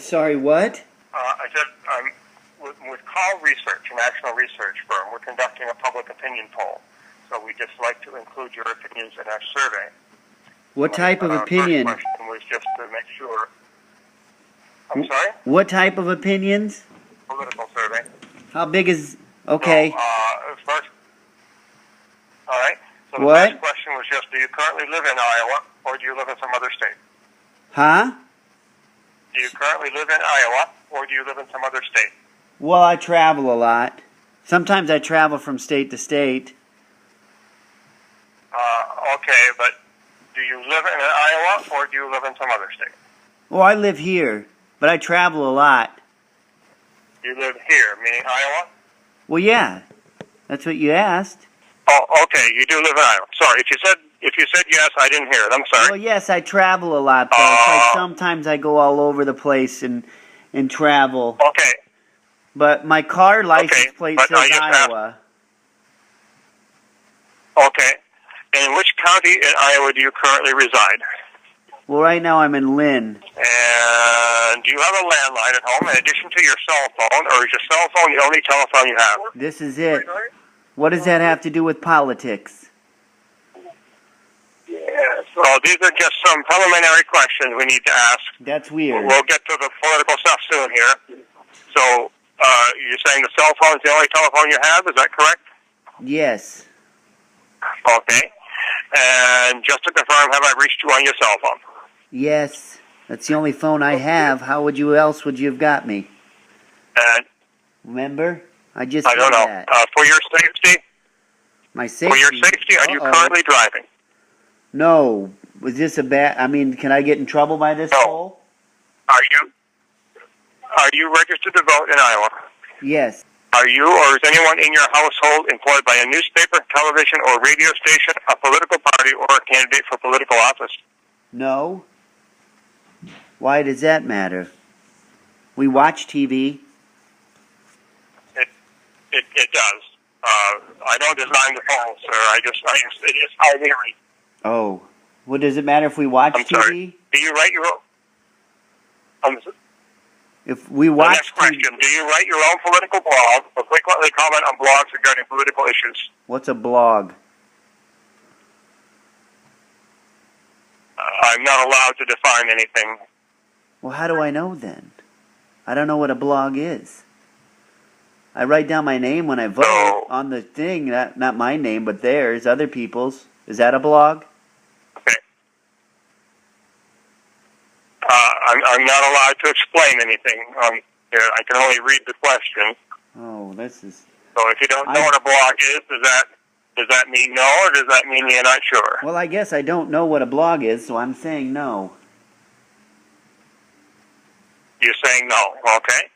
Sorry, what? I said I'm with Call Research, a national research firm. We're conducting a public opinion poll, so we'd just like to include your opinions in our survey. What type of opinion? First question was just to make sure. I'm sorry? What type of opinions? Political survey. How big is... Okay. So, first, all right. So the What? first question was just, do you currently live in Iowa, or do you live in some other state? Huh? Do you currently live in Iowa, or do you live in some other state? Well, I travel a lot. Sometimes I travel from state to state. Okay, but do you live in Iowa, or do you live in some other state? Well, I live here, but I travel a lot. You live here, meaning Iowa? Well, yeah. That's what you asked. Oh, okay, you do live in Iowa. Sorry, if you said yes, I didn't hear it. I'm sorry. Well, yes, I travel a lot, though. It's like sometimes I go all over the place and travel. Okay. But my car license plate says Iowa. Okay. In which county in Iowa do you currently reside? Well, right now I'm in Lynn. And do you have a landline at home in addition to your cell phone, or is your cell phone the only telephone you have? This is it. What does that have to do with politics? Yes. Well, these are just some preliminary questions we need to ask. That's weird. We'll get to the political stuff soon here. So, you're saying the cell phone is the only telephone you have, is that correct? Yes. Okay. And just to confirm, have I reached you on your cell phone? Yes. That's the only phone I have. How else would you have got me? And remember? I don't know. That. For your safety? My safety? For your safety, are you currently driving? No. Was this a bad... I mean, can I get in trouble by this poll? Are you registered to vote in Iowa? Yes. Are you or is anyone in your household employed by a newspaper, television, or radio station, a political party, or a candidate for political office? No. Why does that matter? We watch TV. It does. I don't design the polls, sir. It is how they read. Oh. Well, does it matter if we watch TV? Sorry. Do you write your own? If we watch next question. Do you write your own political blog or frequently comment on blogs regarding political issues? What's a blog? I'm not allowed to define anything. Well, how do I know then? I don't know what a blog is. I write down my name when I vote on the thing, not my name, but theirs, other people's. Is that a blog? Okay. I'm not allowed to explain anything. I can only read the question. Oh, this is... So if you don't know what a blog is, does that mean no, or does that mean you're not sure? Well, I guess I don't know what a blog is, so I'm saying no. You're saying no, okay.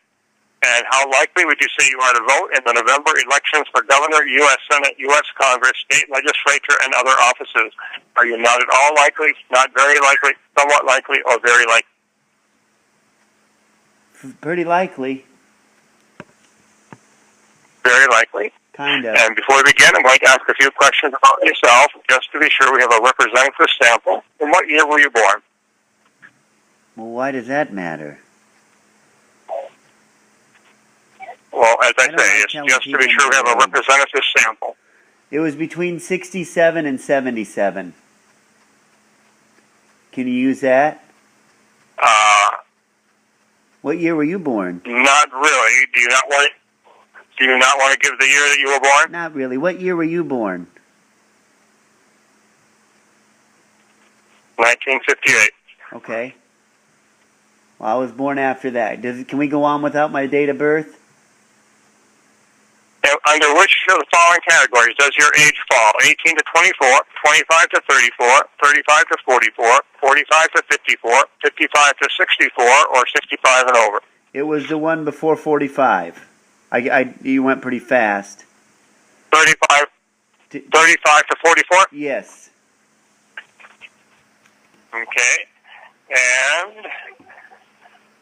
And how likely would you say you are to vote in the November elections for governor, U.S. Senate, U.S. Congress, state legislature, and other offices? Are you not at all likely, not very likely, somewhat likely, or very likely? Pretty likely. Very likely? Kind of. And before we begin, I'm going to ask a few questions about yourself, just to be sure we have a representative sample. In what year were you born? Well, why does that matter? Well, as I say, it's just to be sure we have a representative sample. It was between 67 and 77. Can you use that? What year were you born? Not really. Do you not want to give the year that you were born? Not really. What year were you born? 1958. Okay. Well, I was born after that. Can we go on without my date of birth? Under which of the following categories does your age fall? 18 to 24, 25 to 34, 35 to 44, 45 to 54, 55 to 64, or 65 and over? It was the one before 45. You went pretty fast. 35 to 44? Yes. Okay. And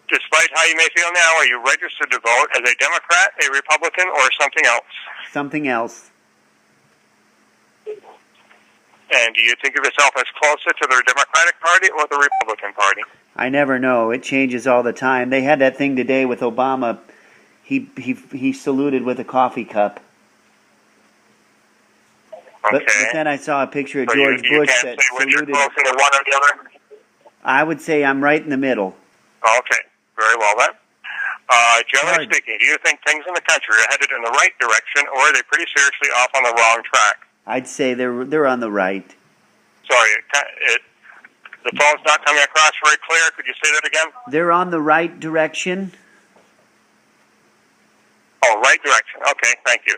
despite how you may feel now, are you registered to vote as a Democrat, a Republican, or something else? Something else. And do you think of yourself as closer to the Democratic Party or the Republican Party? I never know. It changes all the time. They had that thing today with Obama. He saluted with a coffee cup. Okay. But then I saw a picture of So George you Bush can't that say whether you're saluted. closer to one or the other? I would say I'm right in the middle. Okay. Very well then. Generally Hard. speaking, do you think things in the country are headed in the right direction, or are they pretty seriously off on the wrong track? I'd say they're on the right. Sorry, the phone's not coming across very clear. Could you say that again? They're on the right direction. Oh, right direction. Okay, thank you.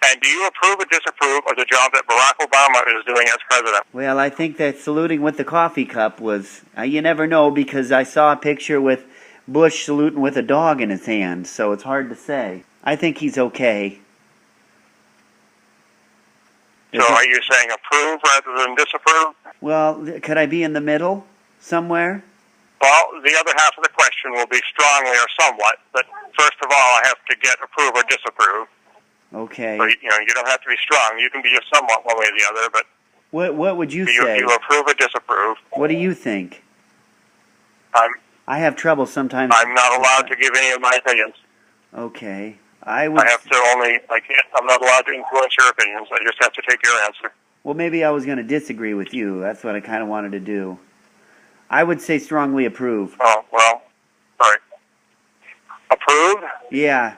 And do you approve or disapprove of the job that Barack Obama is doing as president? Well, I think that saluting with the coffee cup was, you never know, because I saw a picture with Bush saluting with a dog in his hand, so it's hard to say. I think he's okay. So are you saying approve rather than disapprove? Well, could I be in the middle somewhere? Well, the other half of the question will be strongly or somewhat, but first of all, I have to get approve or disapprove. Okay. So, you don't have to be strong. You can be just somewhat one way or the other, but What would you say? you approve or disapprove. What do you think? I'm I have trouble sometimes. not allowed to give any of my opinions. Okay. I would. I have to I'm not allowed to influence your opinions. I just have to take your answer. Well, maybe I was going to disagree with you. That's what I kind of wanted to do. I would say strongly approve. Oh, well, sorry. Approve Yeah,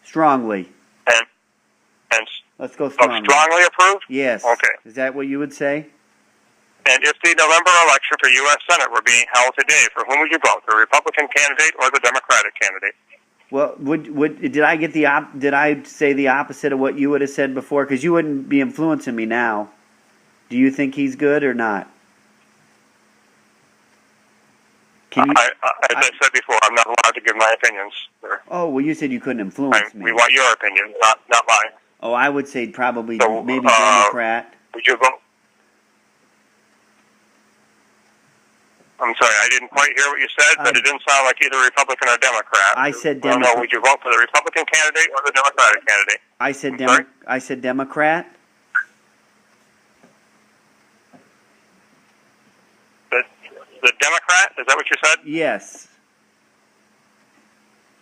strongly. and Let's go strongly. strongly approve? Yes. Okay. Is that what you would say? And if the November election for U.S. Senate were being held today, for whom would you vote, the Republican candidate or the Democratic candidate? Well, did I get did I say the opposite of what you would have said before? Because you wouldn't be influencing me now. Do you think he's good or not? Can you? As I said before, I'm not allowed to give my opinions, sir. Oh, well, you said you couldn't influence me. We want your opinion, not mine. Oh, I would say probably So, maybe Democrat. Would you vote? I'm sorry, I didn't quite hear what you said, but it didn't sound like either Republican or Democrat. I said I don't know, Democrat. would you vote for the Republican candidate or the Democratic candidate? I said sorry? I said Democrat. The Democrat? Is that what you said? Yes.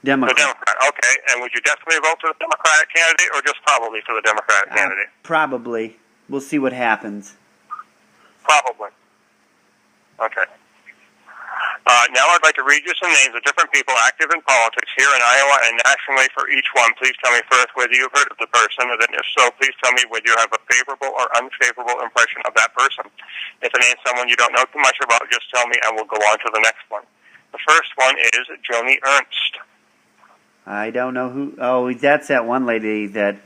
The Democrat. Democrat, okay. And would you definitely vote for the Democratic candidate or just probably for the Democratic candidate? Probably. We'll see what happens. Probably. Okay. Now I'd like to read you some names of different people active in politics here in Iowa and nationally for each one. Please tell me first whether you've heard of the person, and then if so, please tell me whether you have a favorable or unfavorable impression of that person. If it ain't someone you don't know too much about, just tell me and we'll go on to the next one. The first one is Joni Ernst. I don't know who. Oh, that's that one lady that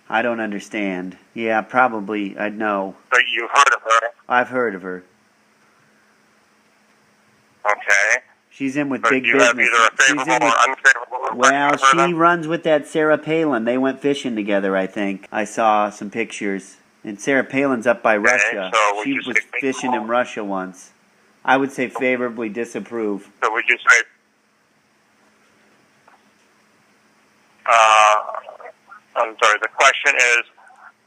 I don't understand. Yeah, probably. I'd know. So you've heard of her. I've heard of her. Okay. She's in with So big do you business. have either a favorable or unfavorable impression Well, of her she then? runs with that Sarah Palin. They went fishing together, I think. I saw some pictures. And Sarah Palin's up by Russia. so would She you was say fishing in Russia once. I would say favorably disapprove. So would you say, I'm sorry, the question is,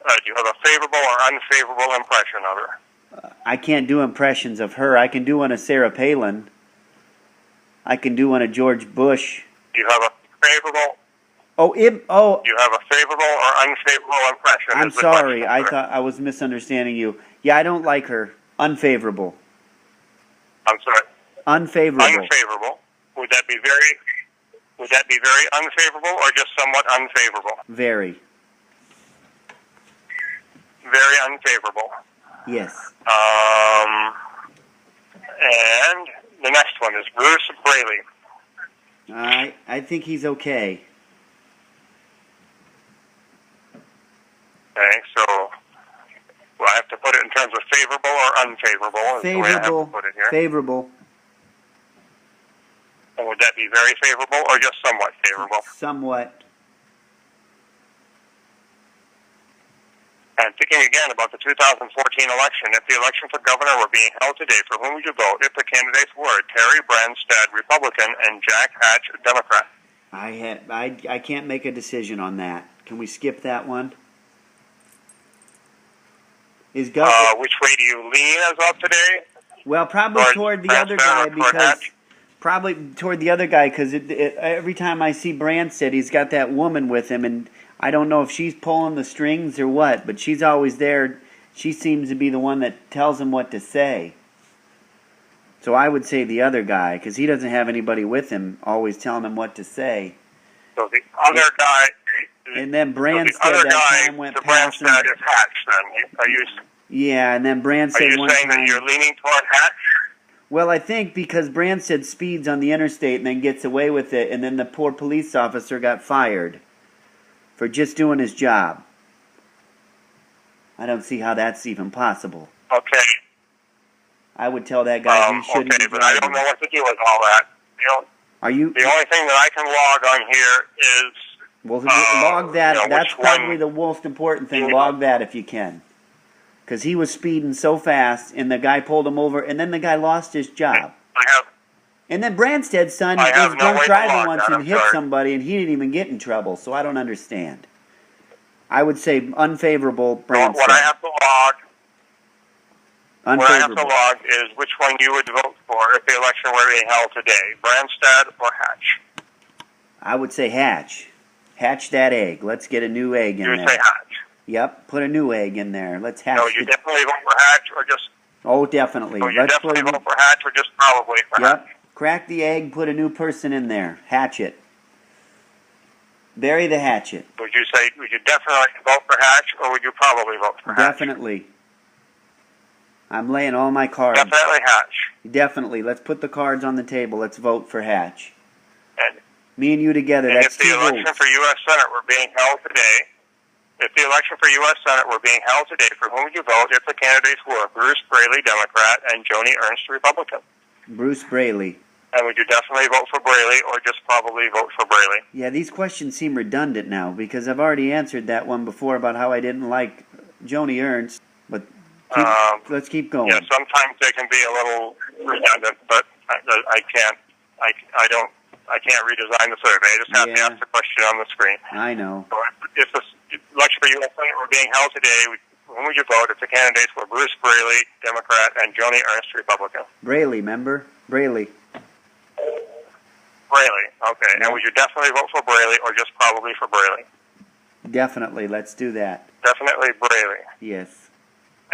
do you have a favorable or unfavorable impression of her? I can't do impressions of her. I can do one of Sarah Palin. I can do one of George Bush. Do you have a favorable? Oh, Do you have a favorable or unfavorable impression? I'm is the sorry. question, I sir. thought I was misunderstanding you. Yeah, I don't like her. Unfavorable. I'm sorry. Unfavorable. Unfavorable. Would that be very unfavorable or just somewhat unfavorable? Very. Very unfavorable. Yes. And the next one is Bruce Braley. I think he's okay. Okay, so well, I have to put it in terms of favorable or unfavorable. Is the way I have to Favorable. put it here. Favorable. And would that be very favorable or just somewhat favorable? Somewhat. And thinking again about the 2014 election, if the election for governor were being held today, for whom would you vote if the candidates were Terry Branstad, Republican, and Jack Hatch, Democrat? I can't make a decision on that. Can we skip that one? Is governor? Which way do you lean as of today? Well, probably toward the other guy because every time I see Branstad, he's got that woman with him, and I don't know if she's pulling the strings or what, but she's always there. She seems to be the one that tells him what to say. So I would say the other guy, because he doesn't have anybody with him always telling him what to say. So the other guy... And then Branstad so the other that time went past him. Branstad is Hatch, then. Are you... Yeah, and then Branstad Are you one saying time... that you're leaning toward Hatch? Well, I think because Branstad speeds on the interstate and then gets away with it, and then the poor police officer got fired for just doing his job. I don't see how that's even possible. Okay. I would tell that guy he shouldn't be Okay, but I don't know what to do with all that. Are you? The only thing that I can log on here is... Well, log that. That's probably one, the most important thing. Log that if you can. Because he was speeding so fast, and the guy pulled him over, and then the guy lost his job. And then Branstad's son was drunk driving once and hit somebody, and he didn't even get in trouble, so I don't understand. I would say unfavorable Branstad. What I have to log... Unfavorable. What I have to log is which one you would vote for if the election were being held today, Branstad or Hatch. I would say Hatch. Hatch that egg. Let's get a new egg in there. You would say Hatch. Yep, put a new egg in there. Let's hatch. No, you definitely vote for Hatch or just... Oh, definitely. So you definitely vote for Hatch or just probably for Hatch? Yep. Crack the egg, put a new person in there. Hatch it. Bury the hatchet. Would you definitely vote for Hatch or would you probably vote for Hatch? Definitely. I'm laying all my cards. Definitely Hatch. Definitely. Let's put the cards on the table. Let's vote for Hatch. And me and you together, and that's if the election for U.S. Senate were being held today, for whom would you vote if the candidates were Bruce Braley, Democrat, and Joni Ernst, Republican? Bruce Braley. And would you definitely vote for Braley or just probably vote for Braley? Yeah, these questions seem redundant now because I've already answered that one before about how I didn't like Joni Ernst, but let's keep going. Yeah, sometimes they can be a little redundant, but I can't redesign the survey. I just have to ask the question on the screen. I know. So if the election for U.S. Senate were being held today, whom would you vote if the candidates were Bruce Braley, Democrat, and Joni Ernst, Republican? Braley, remember? Braley. Braley, okay. And would you definitely vote for Braley or just probably for Braley? Definitely. Let's do that. Definitely Braley. Yes.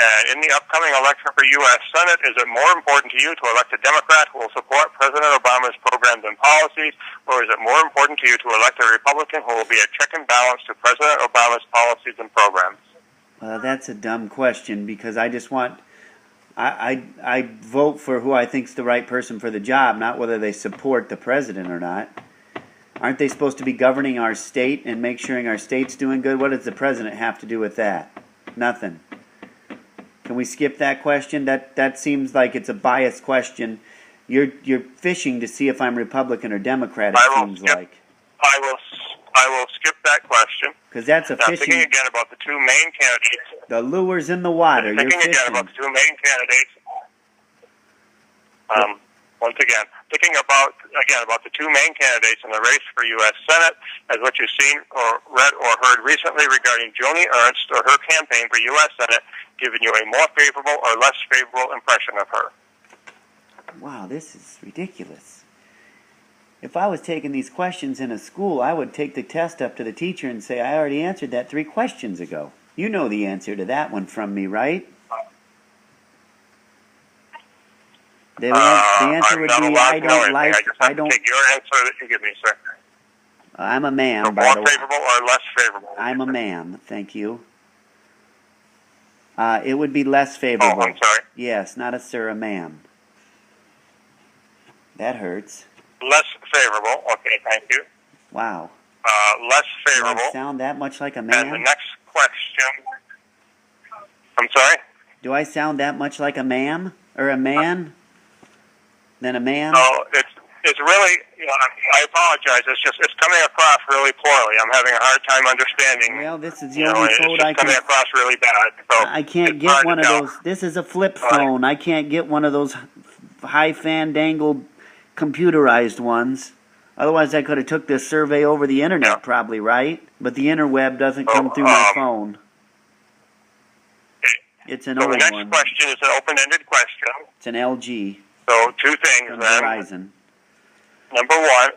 And in the upcoming election for U.S. Senate, is it more important to you to elect a Democrat who will support President Obama's programs and policies, or is it more important to you to elect a Republican who will be a check and balance to President Obama's policies and programs? That's a dumb question because I just want... I vote for who I think's the right person for the job, not whether they support the president or not. Aren't they supposed to be governing our state and make sure our state's doing good? What does the president have to do with that? Nothing. Can we skip that question? That seems like it's a biased question. You're fishing to see if I'm Republican or Democrat. It seems like. I will skip that question. Because that's a fishing. Thinking again about the two main candidates. The lure's in the water. Thinking again about the two main candidates. Once again, thinking about the two main candidates in the race for U.S. Senate, as what you've seen or read or heard recently regarding Joni Ernst or her campaign for U.S. Senate, giving you a more favorable or less favorable impression of her. Wow, this is ridiculous. If I was taking these questions in a school, I would take the test up to the teacher and say, I already answered that 3 questions ago. You know the answer to that one from me, right? The answer would be, I don't like... I don't take your answer that you give me, sir. I'm a ma'am, so by more the way. favorable or less favorable? I'm a ma'am, thank you. It would be less favorable. Oh, I'm sorry. Yes, not a sir, a ma'am. That hurts. Less favorable. Okay, thank you. Wow. Less favorable. Do I sound that much like a man? And the next question. I'm sorry? Do I sound that much like a ma'am? Or a man? Than a man? No, it's really, I apologize. It's coming across really poorly. I'm having a hard time understanding. Well, this is the only phone I can... It's coming across really bad. So I can't get one of those. This is a flip phone. I can't get one of those high fandangled computerized ones. Otherwise, I could have took this survey over the internet, probably, right? But the interweb doesn't come through my phone. It's an So the old next one. question is an open-ended question. It's an LG So two things from then. Verizon. Number one,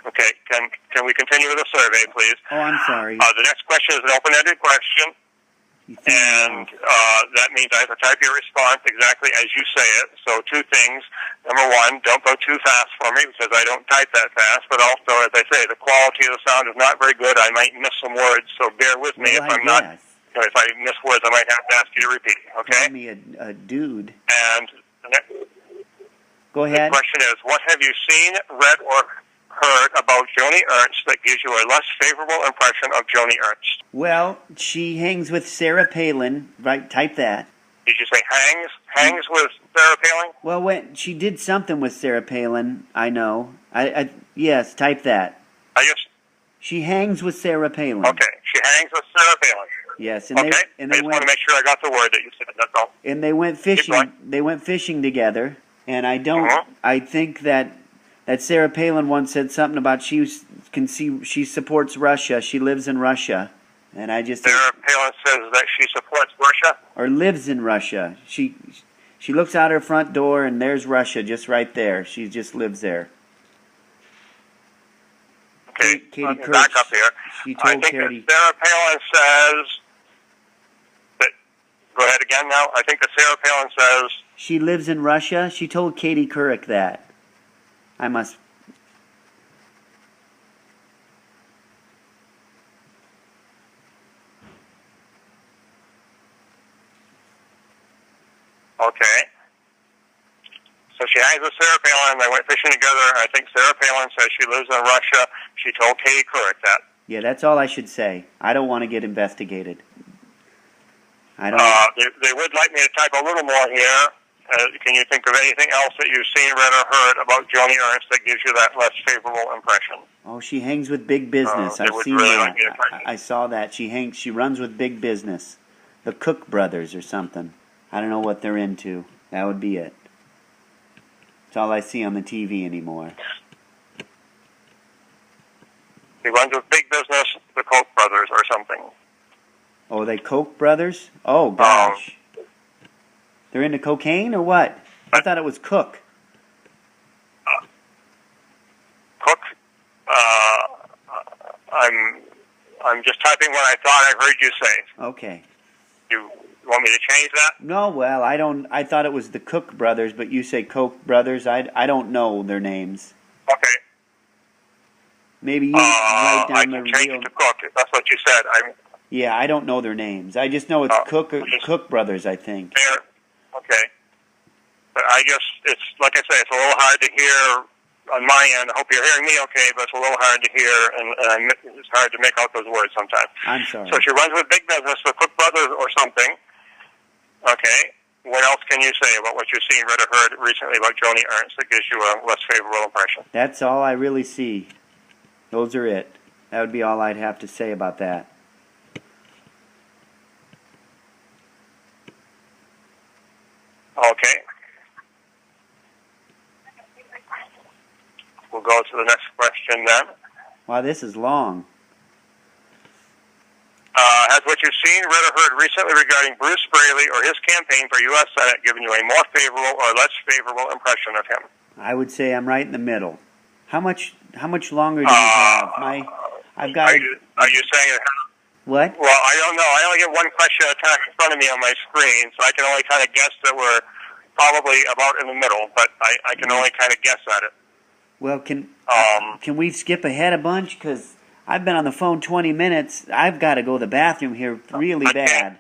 okay, can we continue with the survey, please? Oh, I'm sorry. The next question is an open-ended question, You threw me and off. that means I have to type your response exactly as you say it. So two things. Number one, don't go too fast for me because I don't type that fast, but also, as I say, the quality of the sound is not very good. I might miss some words, so bear with me Well, if I I'm not. guess. If I miss words, I might have to ask you to repeat, okay? Call me a dude. And the next Go ahead. question is, what have you seen, read, or heard about Joni Ernst that gives you a less favorable impression of Joni Ernst? Well, she hangs with Sarah Palin. Right, type that. Did you say hangs with Sarah Palin? Well, when she did something with Sarah Palin, I know. Yes, type that. I just, She hangs with Sarah Palin. okay, she hangs with Sarah Palin. Yes, and Okay, they I just want to make sure I got the word that you said, that's all. and they went fishing. going. They went fishing together, and I don't. Uh-huh. I think that Sarah Palin once said something about she supports Russia. She lives in Russia, and I just Sarah Palin says that she supports Russia? or lives in Russia. She looks out her front door, and there's Russia just right there. She just lives there. Okay, Katie let me Couric, back up here. she I told think Katie. that Sarah Palin says that, go ahead again now. I think that Sarah Palin says, She lives in Russia. She told Katie Couric that. I must. okay. So she hangs with Sarah Palin, they went fishing together. I think Sarah Palin says she lives in Russia. She told Katie Couric that. Yeah, that's all I should say. I don't want to get investigated. I don't. They would like me to type a little more here. Can you think of anything else that you've seen, read, or heard about Joni Ernst that gives you that less favorable impression? Oh, she hangs with big business. they I've would seen really that. like me to type. I saw that. She runs with big business. The Cook brothers or something. I don't know what they're into. That would be it. That's all I see on the TV anymore. He runs with big business, the Koch brothers, or something. Oh, they Koch brothers? Oh, gosh. They're into cocaine or what? I thought it was Cook. Cook. I'm just typing what I thought I heard you say. Okay. You want me to change that? No, well, I thought it was the Cook brothers, but you say Koch brothers. I don't know their names. Okay. Maybe you write I down can the change real. it to Cook if that's what you said. I'm Yeah, I don't know their names. I just know it's Cook brothers, I think. there. Okay. But I just, it's like I say, it's a little hard to hear on my end. I hope you're hearing me okay, but it's a little hard to hear, and it's hard to make out those words sometimes. I'm sorry. So she runs with big business, the Cook brothers or something. Okay. What else can you say about what you've seen, read, or heard recently about Joni Ernst that gives you a less favorable impression? That's all I really see. Those are it. That would be all I'd have to say about that. Okay. We'll go to the next question then. Wow, this is long. Has what you've seen, read, or heard recently regarding Bruce Braley or his campaign for U.S. Senate given you a more favorable or less favorable impression of him? I would say I'm right in the middle. How much longer do you have? I've got. Are you saying it? What? Well, I don't know. I only get one question at a time in front of me on my screen, so I can only kind of guess that we're probably about in the middle, but I can only kind of guess at it. Well, can we skip ahead a bunch? Because I've been on the phone 20 minutes. I've got to go to the bathroom here really bad.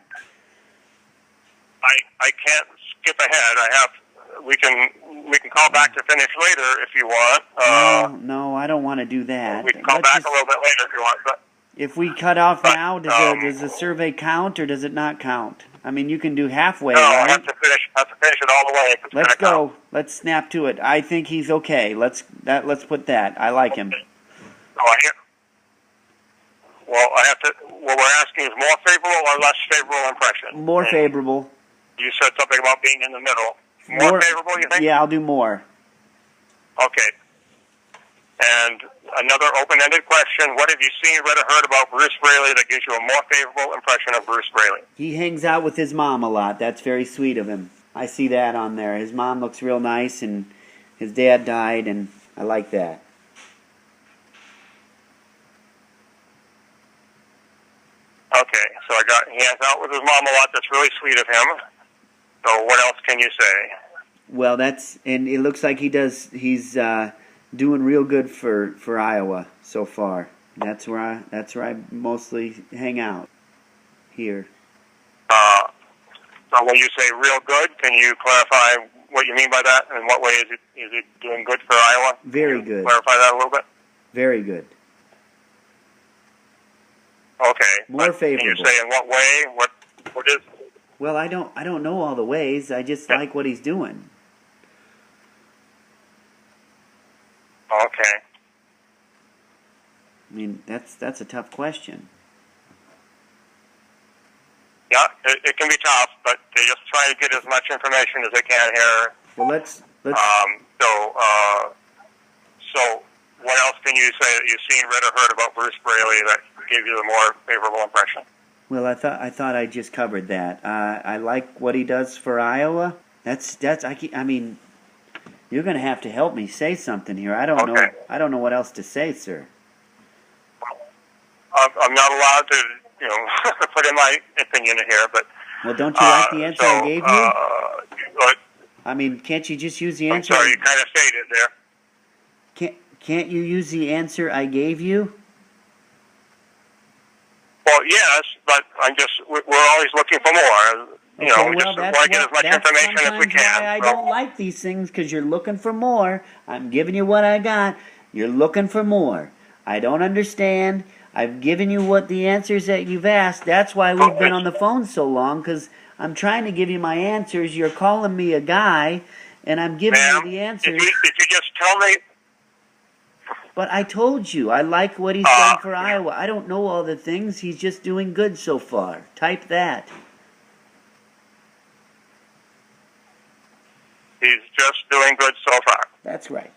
I can't skip ahead. We can call back to finish later if you want. No, I don't want to do that. We can call back a little bit later if you want. But if we cut off now, does the survey count or does it not count? I mean, you can do halfway, no, right? I have to finish it all the way. Let's go. Let's snap to it. I think he's okay. Let's put that. I like him. What we're asking is more favorable or less favorable impression? More favorable. You said something about being in the middle. More favorable, you think? Yeah, I'll do more. Okay. And another open-ended question, what have you seen, read, or heard about Bruce Braley that gives you a more favorable impression of Bruce Braley? He hangs out with his mom a lot. That's very sweet of him. I see that on there. His mom looks real nice, and his dad died, and I like that. Okay, so he hangs out with his mom a lot. That's really sweet of him. So what else can you say? Well, and it looks like he's doing real good for Iowa so far. That's where I mostly hang out here. So when you say real good, can you clarify what you mean by that? In what way is it doing good for Iowa? Very good. Clarify that a little bit. Very good. Okay. More favorable. Can you say in what way? What is? Well, I don't know all the ways. I just like what he's doing. Okay. I mean, that's a tough question. Yeah, it can be tough, but they just try to get as much information as they can here. Well, let's. So what else can you say that you've seen, read, or heard about Bruce Braley that gave you the more favorable impression? Well, I thought I just covered that. I like what he does for Iowa. I mean, you're going to have to help me say something here. I don't know. I don't know what else to say, sir. I'm not allowed to, put in my opinion here, but. Well, don't you like the answer I gave you? I mean, can't you just use the answer? I'm sorry, you kind of faded there. Can't you use the answer I gave you? Well, yes, but we're always looking for more. We just want to get as much information as we can. I don't like these things because you're looking for more. I'm giving you what I got. You're looking for more. I don't understand. I've given you what the answers that you've asked. That's why we've been on the phone so long, because I'm trying to give you my answers. You're calling me a guy, and I'm giving you the answers. If you just tell me. But I told you, I like what he's done for Iowa. I don't know all the things. He's just doing good so far. Type that. He's just doing good so far. That's right.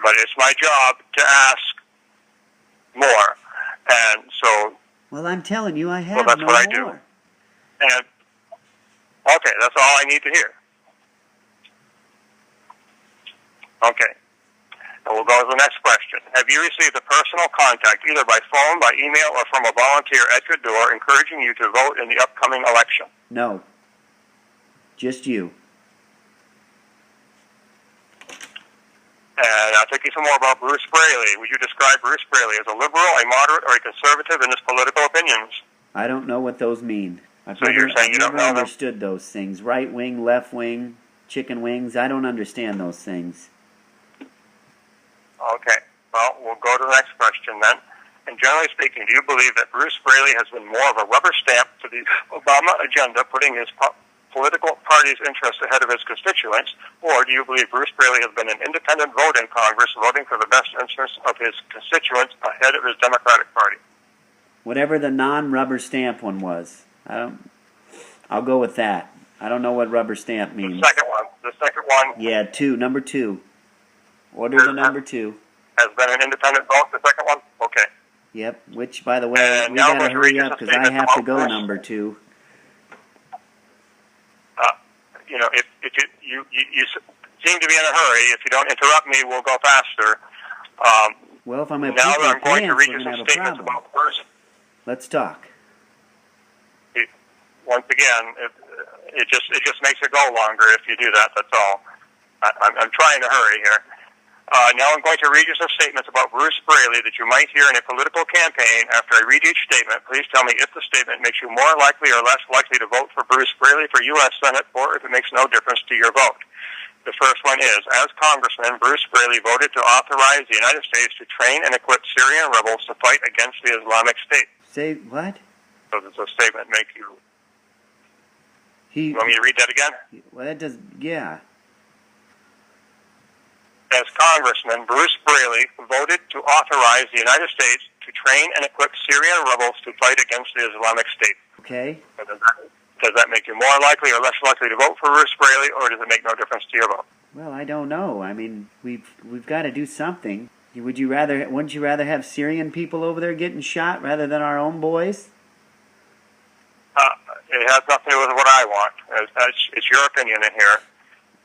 But it's my job to ask more. And so... Well, I'm telling you, I have that's no what I more. do. And, okay, that's all I need to hear. Okay. And we'll go to the next question. Have you received a personal contact, either by phone, by email, or from a volunteer at your door, encouraging you to vote in the upcoming election? No. Just you. And I'll take you some more about Bruce Braley. Would you describe Bruce Braley as a liberal, a moderate, or a conservative in his political opinions? I don't know what those mean. So you're saying you don't know them? Understood those things. Right wing, left wing, chicken wings. I don't understand those things. Okay. Well, we'll go to the next question then. And generally speaking, do you believe that Bruce Braley has been more of a rubber stamp to the Obama agenda, putting his political party's interests ahead of his constituents, or do you believe Bruce Braley has been an independent vote in Congress, voting for the best interests of his constituents ahead of his Democratic Party? Whatever the non-rubber stamp one was. I'll go with that. I don't know what rubber stamp means. The second one. Yeah, number 2. Order the number 2. Has been an independent vote, the second one? Okay. Yep, which, by the way, we gotta hurry up because I have to go number 2. If you seem to be in a hurry. If you don't interrupt me, we'll go faster. Well, if I'm going now to I'm going to read you we're some going to have a statements problem. about Bruce. Let's talk. Once again, it just makes it go longer if you do that. That's all. I'm trying to hurry here. Now I'm going to read you some statements about Bruce Braley that you might hear in a political campaign. After I read each statement, please tell me if the statement makes you more likely or less likely to vote for Bruce Braley for U.S. Senate, or if it makes no difference to your vote. The first one is, as Congressman, Bruce Braley voted to authorize the United States to train and equip Syrian rebels to fight against the Islamic State. Say what? So does the statement make you... You want me to read that again? Well, that does... Yeah. As Congressman, Bruce Braley voted to authorize the United States to train and equip Syrian rebels to fight against the Islamic State. Okay. So does that make you more likely or less likely to vote for Bruce Braley, or does it make no difference to your vote? Well, I don't know. I mean, we've got to do something. Wouldn't you rather have Syrian people over there getting shot rather than our own boys? It has nothing to do with what I want. It's your opinion in here.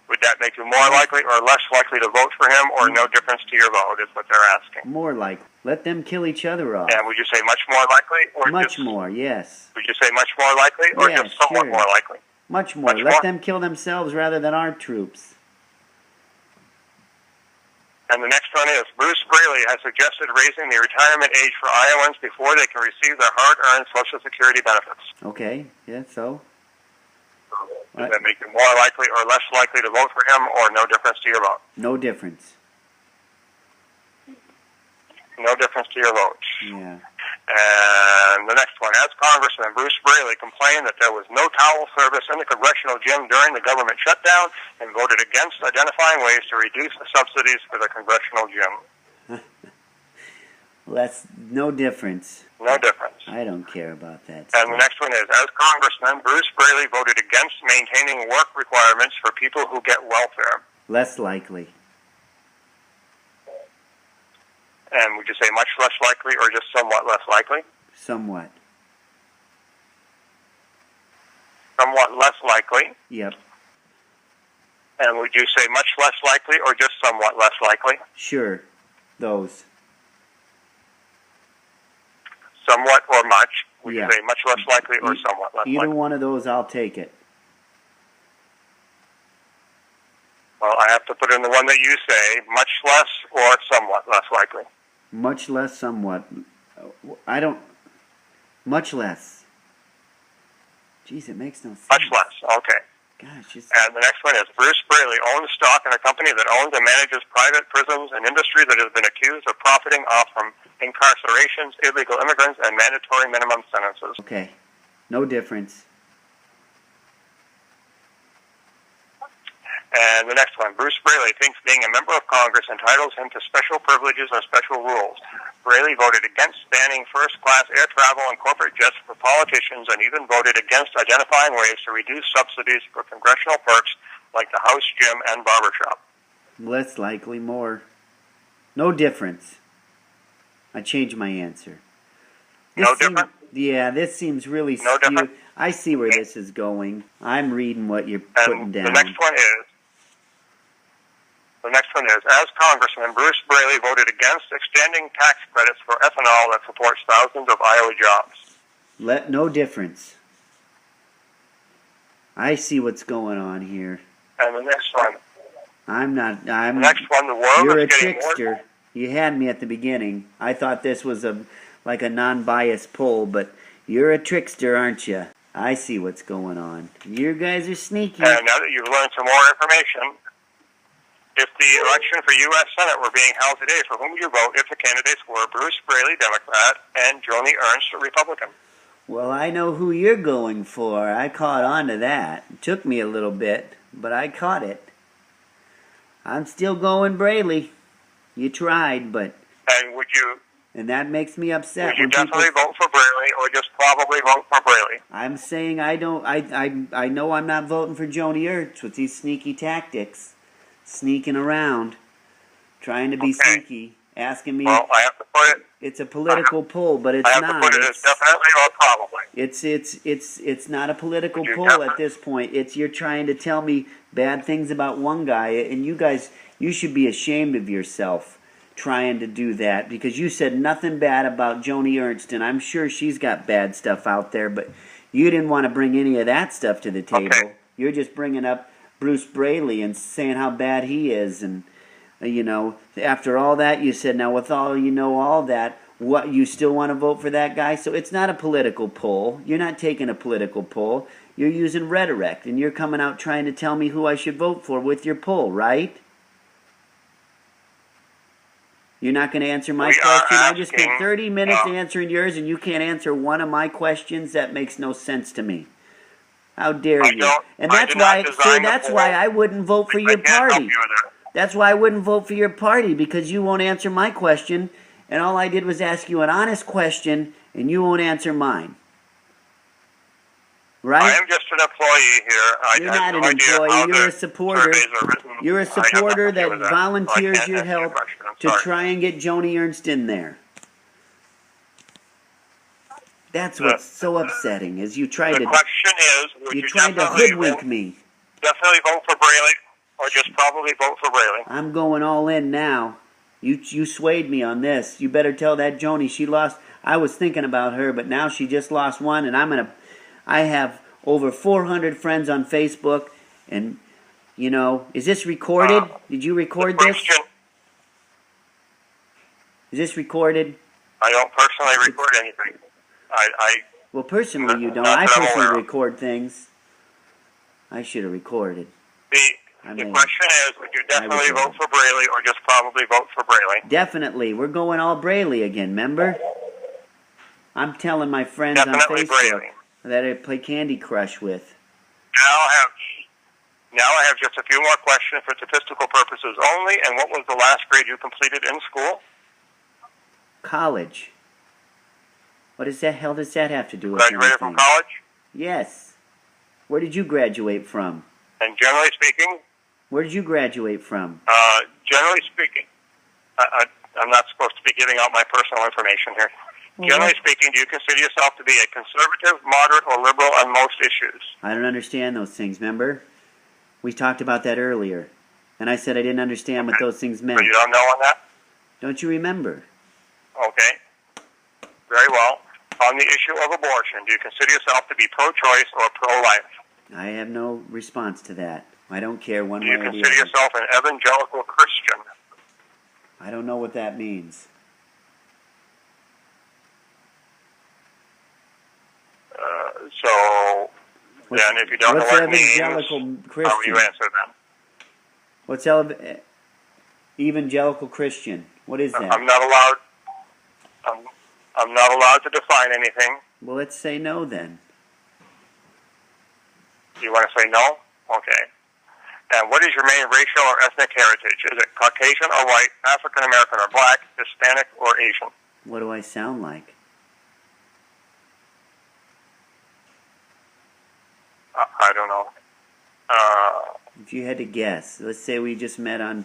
Would that make you more likely or less likely to vote for him, or no difference to your vote, is what they're asking. More likely. Let them kill each other off. And would you say much more likely? Or Much just, more, yes. Would you say much more likely, or Yeah, just somewhat sure. more likely? Much more. Much Let more? them kill themselves rather than our troops. And the next one is, Bruce Braley has suggested raising the retirement age for Iowans before they can receive their hard-earned Social Security benefits. Okay, yeah, so? Does that make you more likely or less likely to vote for him, or no difference to your vote? No difference. No difference to your vote. Yeah. And the next one, as Congressman Bruce Braley complained that there was no towel service in the congressional gym during the government shutdown and voted against identifying ways to reduce the subsidies for the congressional gym. Well, that's no difference. No difference. I don't care about that And the stuff. next one is, as Congressman Bruce Braley voted against maintaining work requirements for people who get welfare. Less likely. And would you say much less likely or just somewhat less likely? Somewhat. Somewhat less likely. Yep. And would you say much less likely or just somewhat less likely? Sure. Those. Somewhat or much? Would Yeah. you say much less likely or somewhat less Either likely? one of those, I'll take it. Well, I have to put in the one that you say, much less or somewhat less likely. Much less, somewhat. I don't... Much less. Jeez, it makes no sense. Much less, okay. Gosh, it's... And the next one is, Bruce Braley owns stock in a company that owns and manages private prisons, an industry that has been accused of profiting off from incarcerations, illegal immigrants, and mandatory minimum sentences. Okay. No difference. And the next one, Bruce Braley thinks being a member of Congress entitles him to special privileges and special rules. Braley voted against banning first-class air travel and corporate jets for politicians and even voted against identifying ways to reduce subsidies for congressional perks like the house gym and barbershop. Less likely, more. No difference. I changed my answer. No difference? Yeah, this seems really No skewed. difference? I see where this is going. I'm reading what you're putting And down. the next one is, as Congressman Bruce Braley voted against extending tax credits for ethanol that supports thousands of Iowa jobs. No difference. I see what's going on here. And the next one, The next one, the world You're a is getting more... trickster. You had me at the beginning. I thought this was like a non-biased poll, but you're a trickster, aren't you? I see what's going on. You guys are sneaky. And now that you've learned some more information, if the election for U.S. Senate were being held today, for whom would you vote if the candidates were Bruce Braley, Democrat, and Joni Ernst, Republican? Well, I know who you're going for. I caught on to that. It took me a little bit, but I caught it. I'm still going Braley. You tried, but... And would you... And that makes me upset. Would you when people... definitely vote for Braley, or just probably vote for Braley? I'm saying I don't... I know I'm not voting for Joni Ernst with these sneaky tactics. Sneaking around. Trying to be sneaky. Asking me... Well, I have to put it... It's a political poll, but it's not. I have to put it as definitely or probably. It's not a political Would you poll definitely- at this point. It's you're trying to tell me bad things about one guy, and you guys, you should be ashamed of yourself trying to do that, because you said nothing bad about Joni Ernst, and I'm sure she's got bad stuff out there, but you didn't want to bring any of that stuff to the table. Okay. You're just bringing up Bruce Braley and saying how bad he is, and you know, after all that, you said, now with all you know, all that, what, you still want to vote for that guy? So it's not a political poll. You're not taking a political poll. You're using rhetoric, and you're coming out trying to tell me who I should vote for with your poll, right? You're not going to answer my question? I just spent 30 minutes answering yours, and you can't answer one of my questions? That makes no sense to me. How dare you? And that's why I wouldn't vote for your party. That's why I wouldn't vote for your party, because you won't answer my question, and all I did was ask you an honest question, and you won't answer mine. right? I am just an employee here. You're I not have an no idea how employee. You're the a supporter. surveys are written. You're a I have nothing supporter to do that with so I volunteers can't your answer help question. I'm to sorry. try and get Joni Ernst in there. That's what's so upsetting. Is you tried The to question is, would you you tried to definitely hoodwink me. vote for Braley, or just probably vote for Braley? I'm going all in now. You swayed me on this. You better tell that Joni she lost. I was thinking about her, but now she just lost one, and I have over 400 friends on Facebook, and is this recorded? Did you record The this? question, Is this recorded? I don't personally record anything. Well, personally you don't. Not I that I'm personally aware of. record things. I should have recorded. The question is, would you definitely recorded. vote for Braley, or just probably vote for Braley? Definitely. We're going all Braley again, remember? I'm telling my friends Definitely on Facebook Braley. that I play Candy Crush with. Now I have just a few more questions for statistical purposes only. And what was the last grade you completed in school? College. What does that hell does that have to do with Graduated from anything? college? Yes. Where did you graduate from? And generally speaking, Where did you graduate from? generally speaking, I'm not supposed to be giving out my personal information here. Well, Generally speaking, do you consider yourself to be a conservative, moderate, or liberal on most issues? I don't understand those things, remember? We talked about that earlier. And I said I didn't understand what those things meant. So you don't know on that? Don't you remember? Okay. Very well. On the issue of abortion, do you consider yourself to be pro-choice or pro-life? I have no response to that. I don't care one Do way you or the consider other. yourself an evangelical Christian? I don't know what that means. So then if you don't know What's what it means, evangelical how will Christian? you answer them? What's evangelical Christian? What is that? I'm not allowed. I'm not allowed to define anything. Well, let's say no then. You want to say no? Okay. And what is your main racial or ethnic heritage? Is it Caucasian or white, African American or black, Hispanic or Asian? What do I sound like? I don't know. If you had to guess, let's say we just met on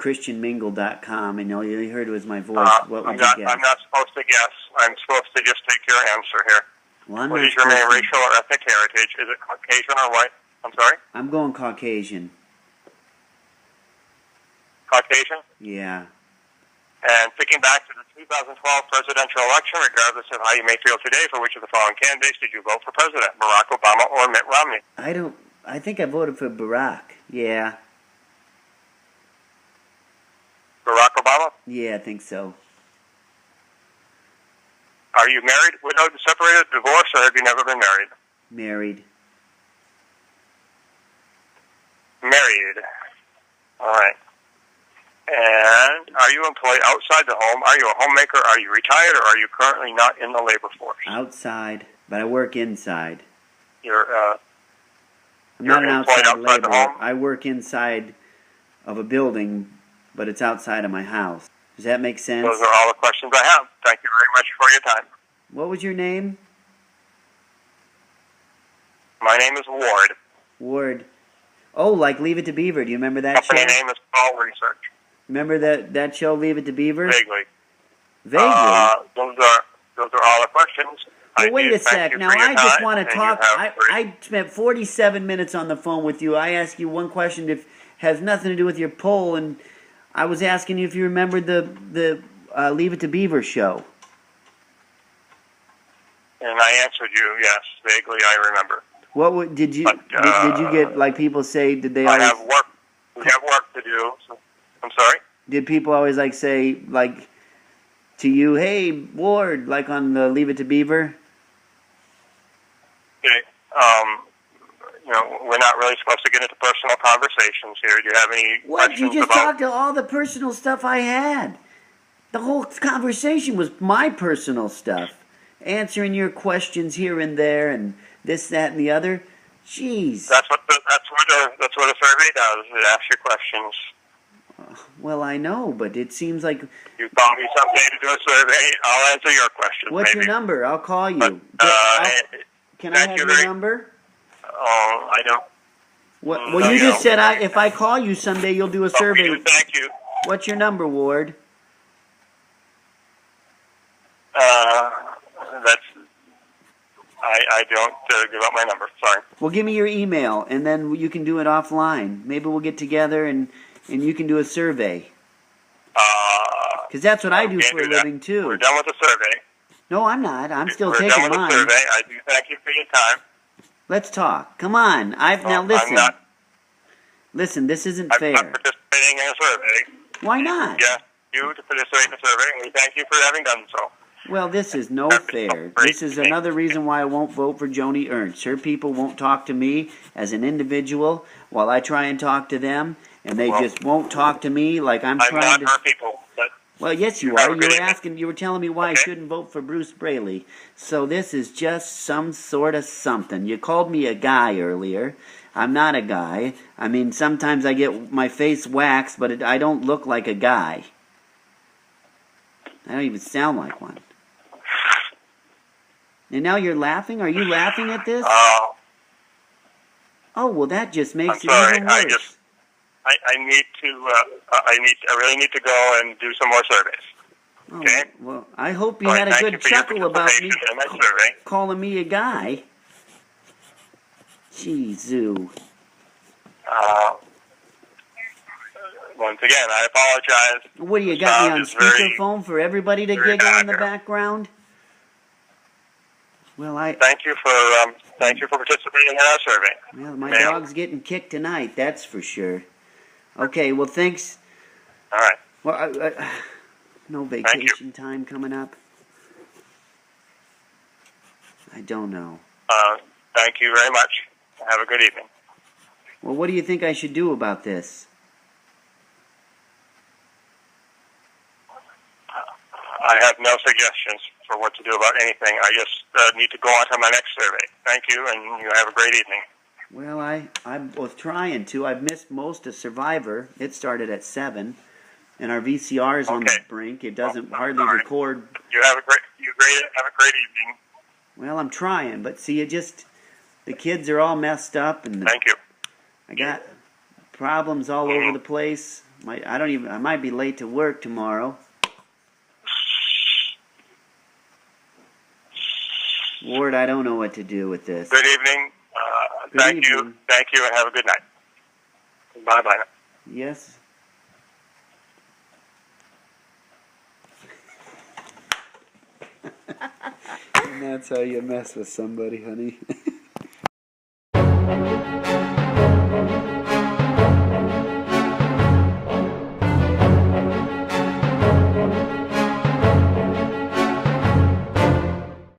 ChristianMingle.com and all you heard was my voice. What would you guess? I'm not supposed to guess. I'm supposed to just take your answer here. Well, What is your main racial or ethnic heritage? Is it Caucasian or white? I'm sorry? I'm going Caucasian. Caucasian? Yeah. And thinking back to the 2012 presidential election, regardless of how you may feel today, for which of the following candidates did you vote for president, Barack Obama or Mitt Romney? I think I voted for Barack. Yeah. Barack Obama? Yeah, I think so. Are you married, widowed, separated, divorced, or have you never been married? Married. Married. All right. And are you employed outside the home? Are you a homemaker? Are you retired, or are you currently not in the labor force? Outside, but I work inside. You're I'm not an employed outside outside the laborer. home? I work inside of a building, but it's outside of my house. Does that make sense? Those are all the questions I have. Thank you very much for your time. What was your name? My name is Ward. Ward. Oh, like Leave It to Beaver. Do you remember that show? Company name is Paul Research. Remember that show, Leave It to Beaver? Vaguely. Vaguely. Those are all the questions. Well, wait a thank sec. you Now, for your I just time, want and to you talk. have great- I spent 47 minutes on the phone with you. I asked you one question that has nothing to do with your poll, and I was asking you if you remembered the Leave It to Beaver show. And I answered you, yes, vaguely I remember. Did you But, did you get, like people say, did they I always, have work. We have work to do. So, I'm sorry? did people always like say like to you, hey Ward, like on the Leave It to Beaver? Okay. We're not really supposed to get into personal conversations here. Do you have any What? questions You just about... talked to all the personal stuff I had. The whole conversation was my personal stuff. Answering your questions here and there and this, that, and the other. Jeez. That's what a survey does. It asks you questions. Well, I know, but it seems like... You call me someday to do a survey, I'll answer your questions. What's maybe. your number? I'll call you. But, Can I have your number? Oh, I don't. Well, No, you you just don't. said if I call you someday, you'll do a But we survey. do thank you. What's your number, Ward? That's. I don't give out my number. Sorry. Well, give me your email, and then you can do it offline. Maybe we'll get together and you can do a survey. Because that's what I do Can't for a do that. living too. We're done with the survey. No, I'm not. I'm still We're taking done with mine. the survey. I do thank you for your time. Let's talk. Come on. Now listen. I'm not. Listen, this isn't I'm fair. not participating in a survey. Why not? Yes, you to participate in the survey, and we thank you for having done so. Well, this is no fair. This is another reason why I won't vote for Joni Ernst. Her people won't talk to me as an individual while I try and talk to them, and they just won't talk to me like I'm I'm trying not to. her people. But Well, yes, you have are. a good evening. You were telling me why I shouldn't vote for Bruce Braley. So this is just some sort of something. You called me a guy earlier. I'm not a guy. I mean, sometimes I get my face waxed, but I don't look like a guy. I don't even sound like one. And now you're laughing? Are you laughing at this? Oh, well, that just makes I'm sorry. it even worse. I need to. I really need to go and do some more surveys. Oh, Okay. well, I hope you All had right, a thank good you for your chuckle about me participation in my survey. calling me a guy. Jeez-oo. Once again, I apologize. What do you got me on Sound is very- speakerphone for everybody to very giggle in the bad here. background? Well, Thank you for participating in our survey. my Ma'am. dog's getting kicked tonight. That's for sure. Okay, well, thanks. All right. Well, no you. vacation time coming up. I don't know. Thank you very much. Have a good evening. Well, what do you think I should do about this? I have no suggestions for what to do about anything. I just need to go on to my next survey. Thank you, and you have a great evening. Well, I was trying to. I've missed most of Survivor. It started at 7, and our VCR is on the Okay. brink. It doesn't Well, hardly sorry. record. Have a great evening. Well, I'm trying, but see, the kids are all messed up, and Thank you. I got problems all over the place. I might be late to work tomorrow. Ward, I don't know what to do with this. Good evening. Good Thank evening. you, and have a good night. Bye-bye. Yes? And that's how you mess with somebody, honey.